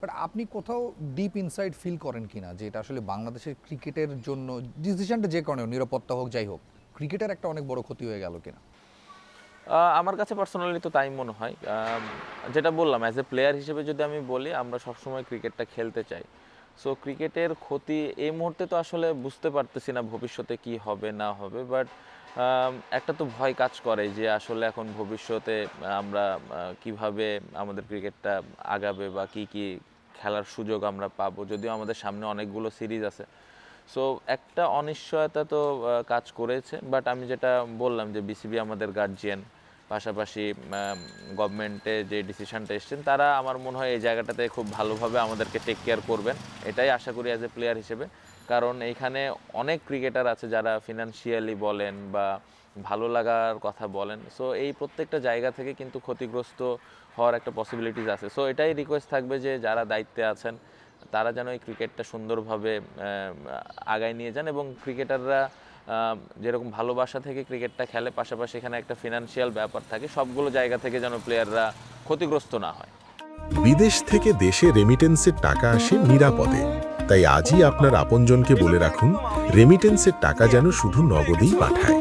But আপনি কোথাও deep inside feel করেন কিনা যে এটা আসলে বাংলাদেশের ক্রিকেটের জন্য ডিসিশনটা যে কারণে হোক, নিরাপত্তা হোক যাই হোক, ক্রিকেটের একটা অনেক বড় ক্ষতি হয়ে গেল কিনা? আমার কাছে পার্সোনালি তো তাই মনে হয়। যেটা বললাম, অ্যাজ এ প্লেয়ার হিসেবে যদি আমি বলি, আমরা সবসময় ক্রিকেটটা খেলতে চাই। সো ক্রিকেটের ক্ষতি এই মুহূর্তে তো আসলে বুঝতে পারতেছি না ভবিষ্যতে কি হবে না হবে, বাট একটা তো ভয় কাজ করে যে আসলে এখন ভবিষ্যতে আমরা কিভাবে আমাদের ক্রিকেটটা আগাবে বা কি কি খেলার সুযোগ আমরা পাবো, যদিও আমাদের সামনে অনেকগুলো সিরিজ আছে। সো একটা অনিশ্চয়তা তো কাজ করেছে, বাট আমি যেটা বললাম যে বিসিবি আমাদের গার্জিয়ান, পাশাপাশি গভর্নমেন্টে যে ডিসিশনটা এসছেন, তারা আমার মনে হয় এই জায়গাটাতে খুব ভালোভাবে আমাদেরকে টেক কেয়ার করবেন, এটাই আশা করি অ্যাজ এ প্লেয়ার হিসেবে। কারণ এইখানে অনেক ক্রিকেটার আছে যারা ফিনান্সিয়ালি বলেন বা ভালো লাগার কথা বলেন, সো এই প্রত্যেকটা জায়গা থেকে কিন্তু ক্ষতিগ্রস্ত হওয়ার একটা পসিবিলিটিস আছে। সো এটাই রিকোয়েস্ট থাকবে যে যারা দায়িত্বে আছেন তারা যেন এই ক্রিকেটটা সুন্দরভাবে আগায় নিয়ে যান, এবং ক্রিকেটাররা যেরকম ভালোবাসা থেকে ক্রিকেটটা খেলে, পাশাপাশি এখানে একটা ফিনান্সিয়াল ব্যাপার থাকে, সবগুলো জায়গা থেকে যেন প্লেয়াররা ক্ষতিগ্রস্ত না হয়। বিদেশ থেকে দেশে রেমিটেন্সের টাকা আসে নিরাপদে। তাই আজই আপনার আপনজনকে বলে রাখুন, রেমিটেন্সের টাকা যেন শুধু নগদেই পাঠায়।